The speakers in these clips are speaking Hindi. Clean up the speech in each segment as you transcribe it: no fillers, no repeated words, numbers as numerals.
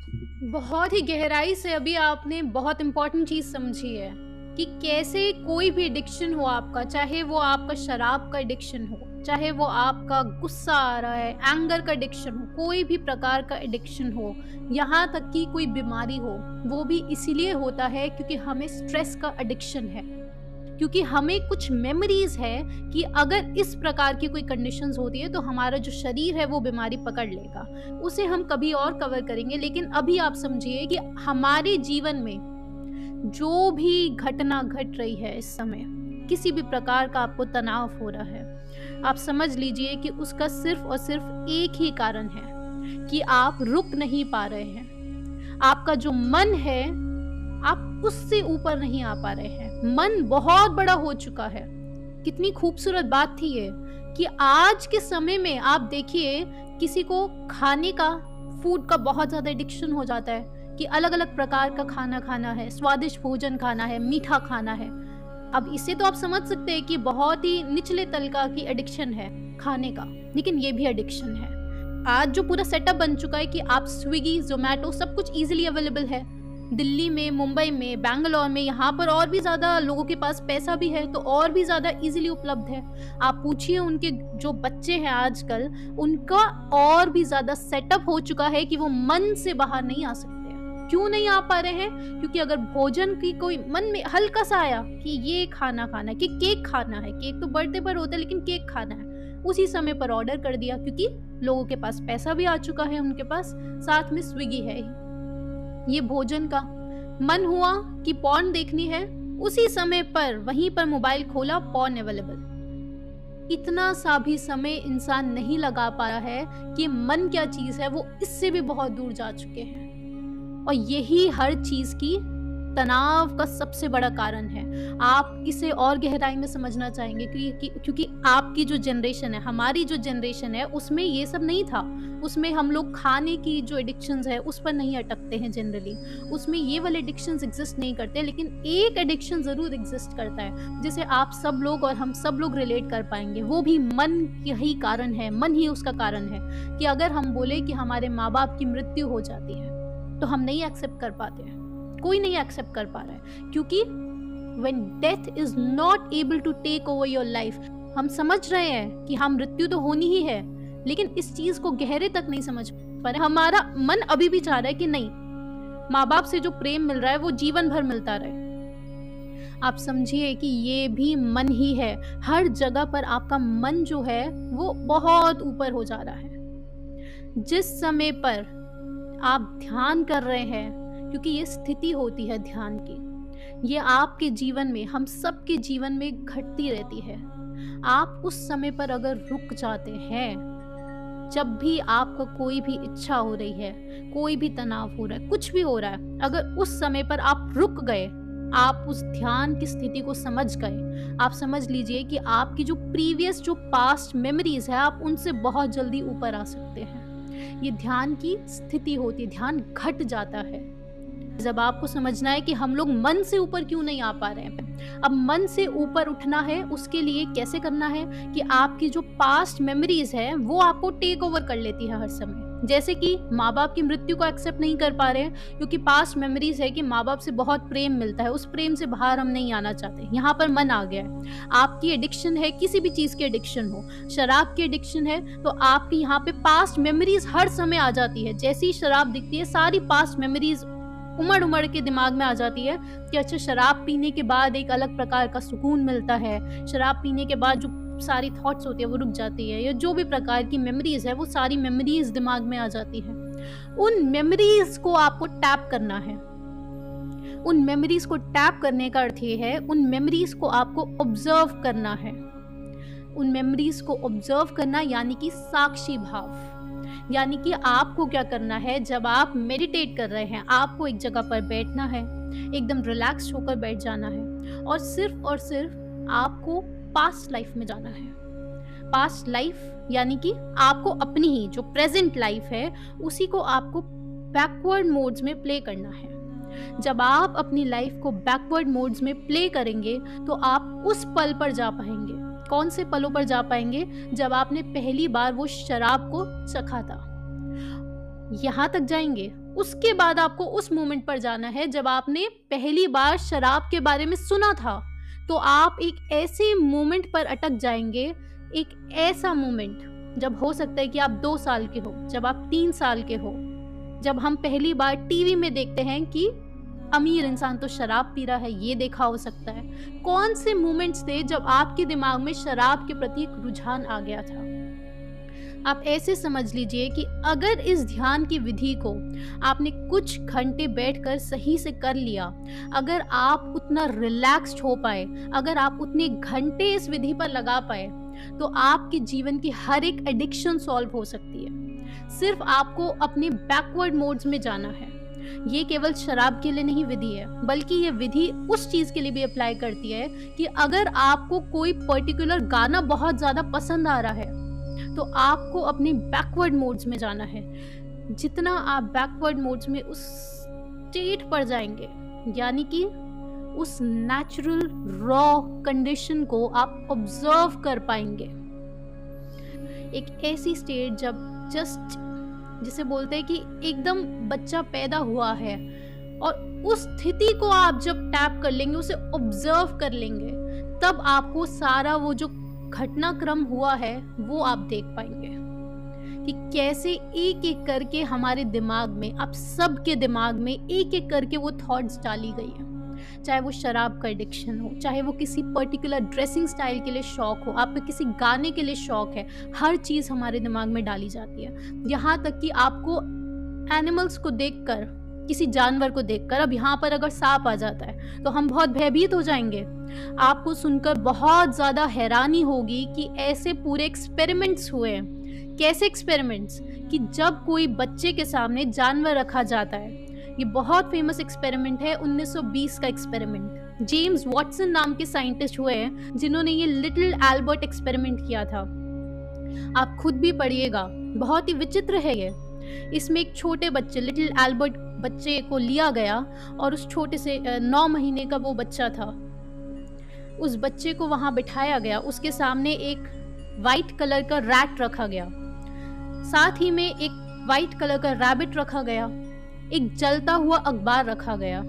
बहुत ही गहराई से अभी आपने बहुत इम्पोर्टेंट चीज़ समझी है कि कैसे कोई भी एडिक्शन हो आपका, चाहे वो आपका शराब का एडिक्शन हो, चाहे वो आपका गुस्सा आ रहा है, एंगर का एडिक्शन हो, कोई भी प्रकार का एडिक्शन हो, यहाँ तक कि कोई बीमारी हो, वो भी इसीलिए होता है क्योंकि हमें स्ट्रेस का एडिक्शन है। क्योंकि हमें कुछ मेमोरीज है कि अगर इस प्रकार की कोई कंडीशंस होती है तो हमारा जो शरीर है वो बीमारी पकड़ लेगा। उसे हम कभी और कवर करेंगे, लेकिन अभी आप समझिए कि हमारे जीवन में जो भी घटना घट रही है इस समय, किसी भी प्रकार का आपको तनाव हो रहा है, आप समझ लीजिए कि उसका सिर्फ और सिर्फ एक ही कारण है कि आप रुक नहीं पा रहे हैं। आपका जो मन है, आप उससे ऊपर नहीं आ पा रहे हैं। मन बहुत बड़ा हो चुका है। कितनी खूबसूरत बात थी ये कि आज के समय में आप देखिए, किसी को खाने का, फूड का बहुत ज़्यादा एडिक्शन हो जाता है कि अलग-अलग प्रकार का खाना खाना है, स्वादिष्ट भोजन खाना है, मीठा खाना है। अब इससे तो आप समझ सकते हैं कि बहुत ही निचले तलका की एडिक्शन है खाने का, लेकिन ये भी एडिक्शन है। आज जो पूरा सेटअप बन चुका है कि आप स्विगी, ज़ोमैटो सब कुछ ईज़िली अवेलेबल है। दिल्ली में, मुंबई में, बैंगलोर में, यहाँ पर और भी ज़्यादा लोगों के पास पैसा भी है तो और भी ज़्यादा ईज़िली उपलब्ध है। आप पूछिए उनके जो बच्चे हैं आजकल, उनका और भी ज़्यादा सेटअप हो चुका है कि वो मन से बाहर नहीं आ सकते हैं। क्यों नहीं आ पा रहे हैं? क्योंकि अगर भोजन की कोई मन में हल्का-सा आया कि ये खाना खाना है, कि केक खाना है, केक तो बर्थडे पर होता है लेकिन केक खाना है, उसी समय पर ऑर्डर कर दिया क्योंकि लोगों के पास पैसा भी आ चुका है उनके पास, साथ में स्विगी है ही। ये भोजन का मन हुआ कि पॉर्न देखनी है, उसी समय पर वहीं पर मोबाइल खोला, पॉर्न अवेलेबल। इतना सा भी समय इंसान नहीं लगा पा रहा है कि मन क्या चीज है, वो इससे भी बहुत दूर जा चुके हैं। और यही हर चीज की तनाव का सबसे बड़ा कारण है। आप इसे और गहराई में समझना चाहेंगे क्योंकि आपकी जो जनरेशन है, हमारी जो जनरेशन है, उसमें ये सब नहीं था। उसमें हम लोग खाने की जो एडिक्शंस है उस पर नहीं अटकते हैं जनरली। उसमें ये वाले एडिक्शंस एग्जिस्ट नहीं करते, लेकिन एक एडिक्शन ज़रूर एग्जिस्ट करता है जिसे आप सब लोग और हम सब लोग रिलेट कर पाएंगे। वो भी मन यही कारण है, मन ही उसका कारण है कि अगर हम बोले कि हमारे माँ बाप की मृत्यु हो जाती है तो हम नहीं एक्सेप्ट कर पाते हैं। कोई नहीं एक्सेप्ट कर पा रहा है क्योंकि when death is not able to take over your life, हम समझ रहे हैं कि हम मृत्यु तो होनी ही है, लेकिन इस चीज को गहरे तक नहीं समझ पा रहे। हमारा मन अभी भी चाह रहा है कि नहीं, माँ बाप से जो प्रेम मिल रहा है वो जीवन भर मिलता रहे। आप समझिए कि ये भी मन ही है। हर जगह पर आपका मन जो है वो बहुत ऊपर हो जा रहा है। जिस समय पर आप ध्यान कर रहे हैं, क्योंकि ये स्थिति होती है ध्यान की, ये आपके जीवन में, हम सबके जीवन में घटती रहती है। आप उस समय पर अगर रुक जाते हैं, जब भी आपको कोई भी इच्छा हो रही है, कोई भी तनाव हो रहा है, कुछ भी हो रहा है, अगर उस समय पर आप रुक गए, आप उस ध्यान की स्थिति को समझ गए, आप समझ लीजिए कि आपकी जो प्रीवियस, जो पास्ट मेमोरीज है, आप उनसे बहुत जल्दी ऊपर आ सकते हैं। ये ध्यान की स्थिति होती है, ध्यान घट जाता है। जब आपको समझना है कि हम लोग मन से ऊपर क्यों नहीं आ पा रहे हैं। अब मन से ऊपर उठना है, उसके लिए कैसे करना है कि आपकी जो पास्ट मेमोरीज है वो आपको टेक ओवर कर लेती है हर समय। जैसे कि माँ बाप की मृत्यु को एक्सेप्ट नहीं कर पा रहे हैं क्योंकि पास्ट मेमोरीज है कि माँ बाप से बहुत प्रेम मिलता है, उस प्रेम से बाहर हम नहीं आना चाहते। यहाँ पर मन आ गया है। आपकी एडिक्शन है, किसी भी चीज की एडिक्शन हो, शराब की एडिक्शन है तो आपकी यहाँ पे पास्ट मेमोरीज हर समय आ जाती है। जैसी शराब दिखती है, सारी पास्ट मेमोरीज उमड़ उमड़ के दिमाग में आ जाती है कि अच्छा, शराब पीने के बाद एक अलग प्रकार का सुकून मिलता है, शराब पीने के बाद जो सारी थॉट्स होती है वो रुक जाती है, या जो भी प्रकार की मेमोरीज है वो सारी मेमोरीज दिमाग में आ जाती है। उन मेमोरीज को आपको टैप करना है। उन मेमोरीज को टैप करने का अर्थ ये है, उन मेमोरीज को आपको ऑब्जर्व करना है। उन मेमोरीज को ऑब्जर्व करना यानी कि साक्षी भाव। यानी कि आपको क्या करना है, जब आप मेडिटेट कर रहे हैं, आपको एक जगह पर बैठना है, एकदम रिलैक्स होकर बैठ जाना है और सिर्फ आपको पास्ट लाइफ में जाना है। पास्ट लाइफ यानी कि आपको अपनी ही जो प्रेजेंट लाइफ है उसी को आपको बैकवर्ड मोड्स में प्ले करना है। जब आप अपनी लाइफ को बैकवर्ड मोड्स में प्ले करेंगे तो आप उस पल पर जा पाएंगे। कौन से पलों पर जा पाएंगे? जब आपने पहली बार वो शराब को चखा था। यहाँ तक जाएंगे, उसके बाद आपको उस मोमेंट पर जाना है जब आपने पहली बार शराब के बारे में सुना था। तो आप एक ऐसे मोमेंट पर अटक जाएँगे, एक ऐसा मोमेंट जब हो सकता है कि आप 2 साल के हो, जब आप 3 साल के हो, जब हम पहली बार टीवी में देखते हैं कि अमीर इंसान तो शराब पी रहा है, ये देखा हो सकता है। कौन से मोमेंट्स थे जब आपके दिमाग में शराब के प्रति एक रुझान आ गया था? आप ऐसे समझ लीजिए कि अगर इस ध्यान की विधि को आपने कुछ घंटे बैठकर सही से कर लिया, अगर आप उतना रिलैक्स्ड हो पाए, अगर आप उतने घंटे इस विधि पर लगा पाए, तो आपके जीवन की हर एक एडिक्शन सॉल्व हो सकती है। सिर्फ आपको अपने बैकवर्ड मोड्स में जाना है। ये केवल शराब के लिए नहीं विधि है, बल्कि ये विधि उस चीज के लिए भी अप्लाई करती है कि अगर आपको कोई पर्टिकुलर गाना बहुत ज्यादा पसंद आ रहा है, तो आपको अपने बैकवर्ड मोड्स में जाना है। जितना आप बैकवर्ड मोड्स में उस स्टेट पर जाएंगे, यानी कि उस नेचुरल रॉ कंडीशन को आप ऑब्जर्व कर पाएंगे। एक ऐसी स्टेट जब जस्ट जिसे बोलते हैं कि एकदम बच्चा पैदा हुआ है, और उस स्थिति को आप जब टैप कर लेंगे, उसे ऑब्जर्व कर लेंगे, तब आपको सारा वो जो घटनाक्रम हुआ है वो आप देख पाएंगे कि कैसे एक एक करके हमारे दिमाग में, आप सबके दिमाग में एक एक करके वो थॉट्स डाली गई है। चाहे वो शराब का एडिक्शन हो, चाहे वो किसी पर्टिकुलर ड्रेसिंग स्टाइल के लिए शौक हो, आपको किसी गाने के लिए शौक है, हर चीज़ हमारे दिमाग में डाली जाती है। यहाँ तक कि आपको एनिमल्स को देखकर, किसी जानवर को देखकर, अब यहाँ पर अगर सांप आ जाता है तो हम बहुत भयभीत हो जाएंगे। आपको सुनकर बहुत ज़्यादा हैरानी होगी कि ऐसे पूरे एक्सपेरिमेंट्स हुए हैं। कैसे एक्सपेरिमेंट्स? कि जब कोई बच्चे के सामने जानवर रखा जाता है, ये बहुत फेमस एक्सपेरिमेंट है, 1920 का एक्सपेरिमेंट। जेम्स वॉटसन नाम के साइंटिस्ट हुए हैं जिन्होंने ये लिटिल एल्बर्ट एक्सपेरिमेंट किया था। आप खुद भी पढ़िएगा, बहुत ही विचित्र है ये। इसमें एक छोटे बच्चे, लिटिल एल्बर्ट बच्चे को लिया गया, और उस छोटे से 9 महीने का वो बच्चा था, उस बच्चे को वहां बिठाया गया। उसके सामने एक वाइट कलर का रैट रखा गया, साथ ही में एक वाइट कलर का रैबिट रखा गया, एक जलता हुआ अखबार रखा गया,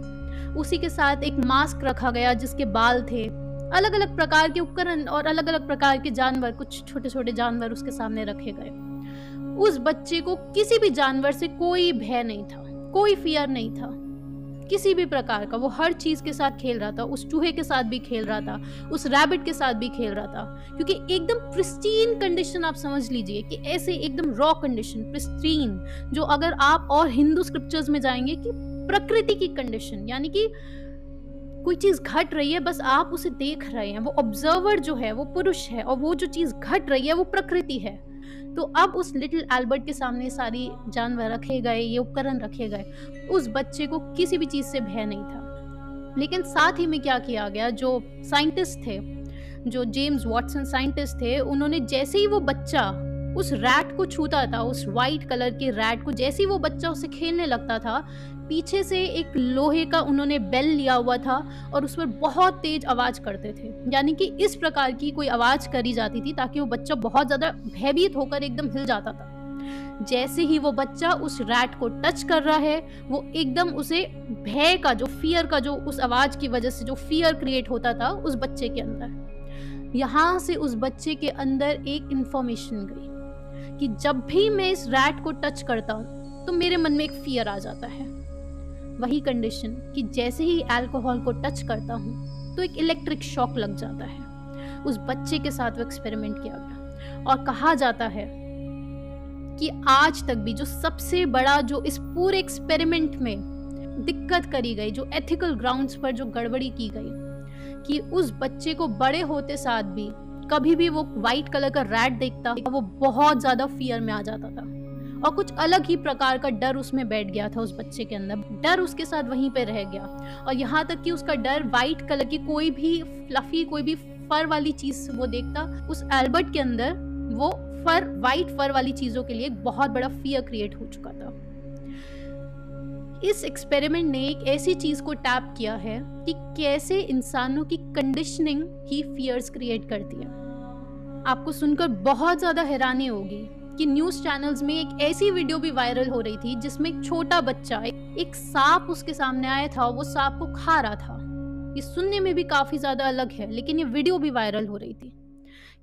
उसी के साथ एक मास्क रखा गया जिसके बाल थे, अलग अलग प्रकार के उपकरण और अलग अलग प्रकार के जानवर, कुछ छोटे छोटे जानवर उसके सामने रखे गए। उस बच्चे को किसी भी जानवर से कोई भय नहीं था, कोई फियर नहीं था किसी भी प्रकार का। वो हर चीज के साथ खेल रहा था, उस चूहे के साथ भी खेल रहा था, उस रैबिट के साथ भी खेल रहा था, क्योंकि एकदम प्रिस्टीन कंडीशन, आप समझ लीजिए कि ऐसे एकदम रॉ कंडीशन, प्रिस्टीन, जो अगर आप और हिंदू स्क्रिप्चर्स में जाएंगे कि प्रकृति की कंडीशन, यानी कि कोई चीज घट रही है, बस आप उसे देख रहे हैं। वो ऑब्जर्वर जो है वो पुरुष है, और वो जो चीज घट रही है वो प्रकृति है। तो अब उस लिटिल एल्बर्ट के सामने सारी जानवर रखे गए, ये उपकरण रखे गए, उस बच्चे को किसी भी चीज से भय नहीं था। लेकिन साथ ही में क्या किया गया, जो साइंटिस्ट थे, जो जेम्स वॉटसन साइंटिस्ट थे, उन्होंने जैसे ही वो बच्चा उस रैट को छूता था, उस वाइट कलर के रैट को, जैसे ही वो बच्चा उससे खेलने लगता था, पीछे से एक लोहे का उन्होंने बेल लिया हुआ था और उस पर बहुत तेज आवाज करते थे। यानी कि इस प्रकार की कोई आवाज करी जाती थी ताकि वो बच्चा बहुत ज्यादा भयभीत होकर एकदम हिल जाता था। जैसे ही वो बच्चा उस रैट को टच कर रहा है, वो एकदम उसे भय का, जो फियर का, जो उस आवाज की वजह से जो फियर क्रिएट होता था उस बच्चे के अंदर, यहाँ से उस बच्चे के अंदर एक इंफॉर्मेशन गई कि जब भी मैं इस रैट को टच करता हूँ तो मेरे मन में एक फियर आ जाता है। वही कंडीशन कि जैसे ही अल्कोहल को टच करता हूँ तो एक इलेक्ट्रिक शॉक लग जाता है। उस बच्चे के साथ वो एक्सपेरिमेंट किया गया, और कहा जाता है कि आज तक भी जो सबसे बड़ा, जो इस पूरे एक्सपेरिमेंट में दिक्कत करी गई, जो एथिकल ग्राउंड्स पर जो गड़बड़ी की गई, कि उस बच्चे को बड़े होते साथ भी कभी भी वो व्हाइट कलर का रैट देखता, वो बहुत ज्यादा फियर में आ जाता था, और कुछ अलग ही प्रकार का डर उसमें बैठ गया था उस बच्चे के अंदर। डर उसके साथ वहीं पे रह गया, और यहाँ तक कि उसका डर व्हाइट कलर की कोई भी फ्लफी, कोई भी फर वाली चीज वो देखता, उस एल्बर्ट के अंदर वो फर, व्हाइट फर वाली चीजों के लिए एक बहुत बड़ा फियर क्रिएट हो चुका था। इस एक्सपेरिमेंट ने एक ऐसी चीज को टैप किया है कि कैसे इंसानों की कंडीशनिंग ही फियर्स क्रिएट करती है। आपको सुनकर बहुत ज्यादा हैरानी होगी कि न्यूज़ चैनल्स में एक ऐसी वीडियो भी वायरल हो रही थी जिसमें एक छोटा बच्चा, एक सांप उसके सामने आया था, वो सांप को खा रहा था। ये सुनने में भी काफ़ी ज़्यादा अलग है, लेकिन ये वीडियो भी वायरल हो रही थी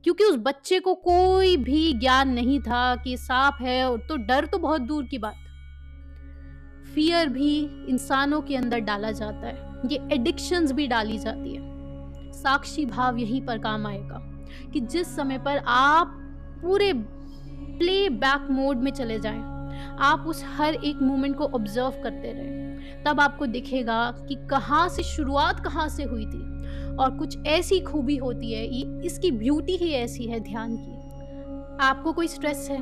क्योंकि उस बच्चे को कोई भी ज्ञान नहीं था कि सांप है, और तो डर तो बहुत दूर की बात, फियर भी इंसानों के अंदर डाला जाता है, ये एडिक्शंस भी डाली जाती है। साक्षी भाव यहीं पर काम आएगा कि जिस समय पर आप पूरे प्ले बैक मोड में चले जाएं, आप उस हर एक मोमेंट को ऑब्जर्व करते रहें, तब आपको दिखेगा कि कहाँ से शुरुआत कहाँ से हुई थी। और कुछ ऐसी खूबी होती है, इसकी ब्यूटी ही ऐसी है ध्यान की। आपको कोई स्ट्रेस है,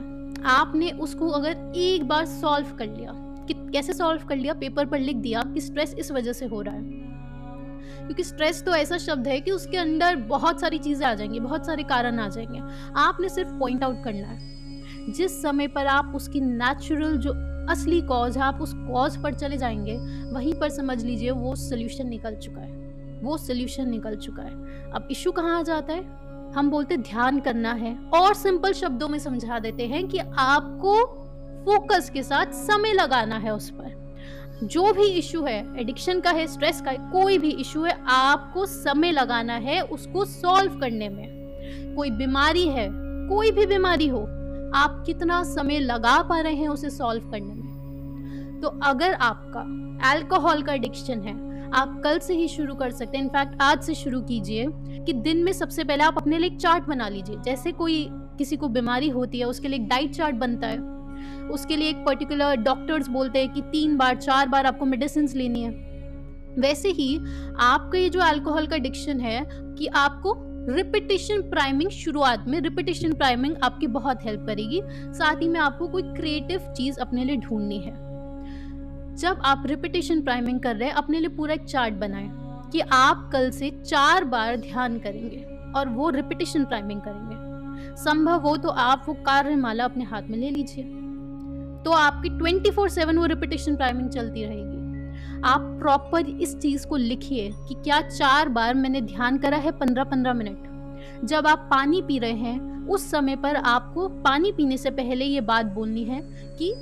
आपने उसको अगर एक बार सॉल्व कर लिया, कि कैसे सॉल्व कर लिया, पेपर पर लिख दिया कि स्ट्रेस इस वजह से हो रहा है, क्योंकि स्ट्रेस तो ऐसा शब्द है कि उसके अंदर बहुत सारी चीजें आ जाएंगी, बहुत सारे कारण आ जाएंगे। आपने सिर्फ पॉइंट आउट करना है। जिस समय पर आप उसकी नेचुरल जो असली कॉज है, आप उस कॉज पर चले जाएंगे, वहीं पर समझ लीजिए वो सोल्यूशन निकल चुका है, वो सोल्यूशन निकल चुका है। अब इशू कहाँ आ जाता है, हम बोलते ध्यान करना है, और सिंपल शब्दों में समझा देते हैं कि आपको फोकस के साथ समय लगाना है उस पर। जो भी इशू है, एडिक्शन का है, स्ट्रेस का है, कोई भी इशू है, आपको समय लगाना है उसको सॉल्व करने में। कोई बीमारी है, कोई भी बीमारी हो, आप कितना समय लगा पा रहे हैं उसे सॉल्व करने में। तो अगर आपका अल्कोहल का एडिक्शन है, आप कल से ही शुरू कर सकते हैं, इनफैक्ट आज से शुरू कीजिए कि दिन में सबसे पहले आप अपने लिए एक चार्ट बना लीजिए। जैसे कोई किसी को बीमारी होती है, उसके लिए एक डाइट चार्ट बनता है, उसके लिए एक पर्टिकुलर डॉक्टर्स बोलते हैं कि 3 बार 4 बार आपको मेडिसिन लेनी है। वैसे ही आपका ये जो अल्कोहल का एडिक्शन है कि आपको रिपीटिशन प्राइमिंग, शुरुआत में रिपीटिशन प्राइमिंग आपकी बहुत हेल्प करेगी। साथ ही में आपको कोई क्रिएटिव चीज अपने लिए ढूंढनी है। जब आप रिपीटिशन प्राइमिंग कर रहे हैं, अपने लिए पूरा एक चार्ट बनाएं कि आप कल से 4 बार ध्यान करेंगे और वो रिपीटिशन प्राइमिंग करेंगे। संभव हो तो आप वो कार्यमाला अपने हाथ में ले लीजिए, तो आपकी 24/7 वो रिपीटिशन प्राइमिंग चलती रहेगी। आप प्रॉपर इस चीज को लिखिए कि क्या 4 बार मैंने ध्यान करा है 15-15 मिनट। जब आप पानी पी रहे हैं, उस समय पर आपको पानी पीने से पहले ये बात बोलनी है कि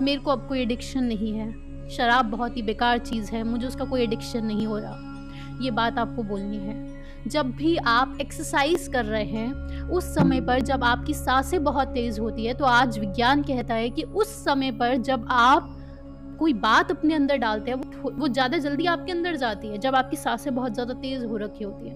मेरे को अब कोई एडिक्शन नहीं है, शराब बहुत ही बेकार चीज़ है, मुझे उसका कोई एडिक्शन नहीं हो रहा। ये बात आपको बोलनी है। जब भी आप एक्सरसाइज कर रहे हैं, उस समय पर जब आपकी सांसें बहुत तेज होती है, तो आज विज्ञान कहता है कि उस समय पर जब आप कोई बात अपने अंदर डालते हैं, वो ज़्यादा जल्दी आपके अंदर जाती है। जब आपकी सांसें बहुत ज़्यादा तेज हो रखी होती है,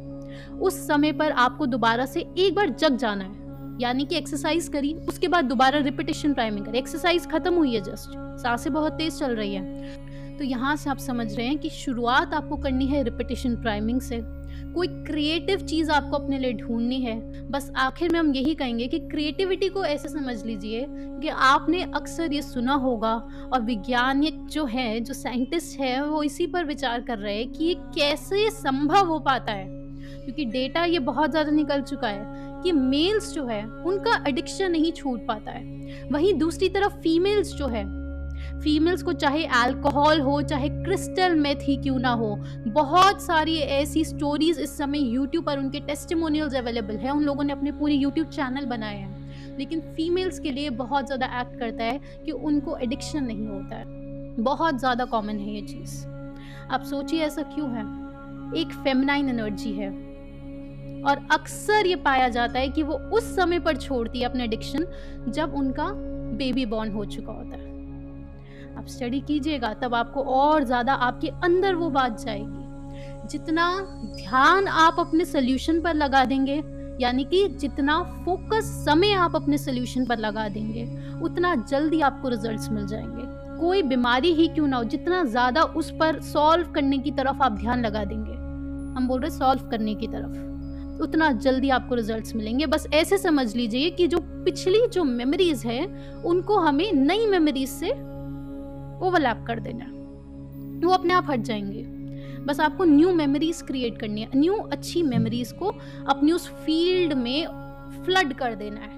उस समय पर आपको दोबारा से एक बार जग जाना है, यानी कि एक्सरसाइज करी, उसके बाद दोबारा रिपीटिशन प्राइमिंग करी। एक्सरसाइज खत्म हुई है, जस्ट सांसें बहुत तेज चल रही है, तो यहाँ से आप समझ रहे हैं कि शुरुआत आपको करनी है रिपीटिशन प्राइमिंग से। कोई क्रिएटिव चीज़ आपको अपने लिए ढूंढनी है। बस आखिर में हम यही कहेंगे कि क्रिएटिविटी को ऐसे समझ लीजिए कि आपने अक्सर ये सुना होगा, और वैज्ञानिक जो है, जो साइंटिस्ट है, वो इसी पर विचार कर रहे हैं कि ये कैसे संभव हो पाता है, क्योंकि डेटा ये बहुत ज़्यादा निकल चुका है कि मेल्स जो है उनका एडिक्शन नहीं छूट पाता है। वहीं दूसरी तरफ फीमेल्स जो है, फीमेल्स को चाहे अल्कोहल हो, चाहे क्रिस्टल मेथ ही क्यों ना हो, बहुत सारी ऐसी स्टोरीज इस समय यूट्यूब पर उनके टेस्टिमोनियल्स अवेलेबल है। उन लोगों ने अपने पूरे यूट्यूब चैनल बनाए हैं, लेकिन फीमेल्स के लिए बहुत ज़्यादा एक्ट करता है कि उनको एडिक्शन नहीं होता है। बहुत ज़्यादा कॉमन है ये चीज़। आप सोचिए ऐसा क्यों है? एक फेमिनाइन एनर्जी है, और अक्सर ये पाया जाता है कि वो उस समय पर छोड़ती है अपने एडिक्शन जब उनका बेबी बॉर्न हो चुका होता है। आप स्टडी कीजिएगा, तब आपको और ज़्यादा आपके अंदर वो बात जाएगी। जितना ध्यान आप अपने सोल्यूशन पर लगा देंगे, यानी कि जितना फोकस समय आप अपने सोल्यूशन पर लगा देंगे, उतना जल्दी आपको रिजल्ट्स मिल जाएंगे। कोई बीमारी ही क्यों ना हो, जितना ज़्यादा उस पर सॉल्व करने की तरफ आप ध्यान लगा देंगे, हम बोल रहे सॉल्व करने की तरफ, उतना जल्दी आपको रिजल्ट्स मिलेंगे। बस ऐसे समझ लीजिए कि जो पिछली जो मेमोरीज है, उनको हमें नई मेमोरीज से ओवरलैप कर देना, वो अपने आप हट जाएंगे। बस आपको न्यू मेमोरीज क्रिएट करनी है, न्यू अच्छी मेमोरीज को अपनी उस फील्ड में फ्लड कर देना है।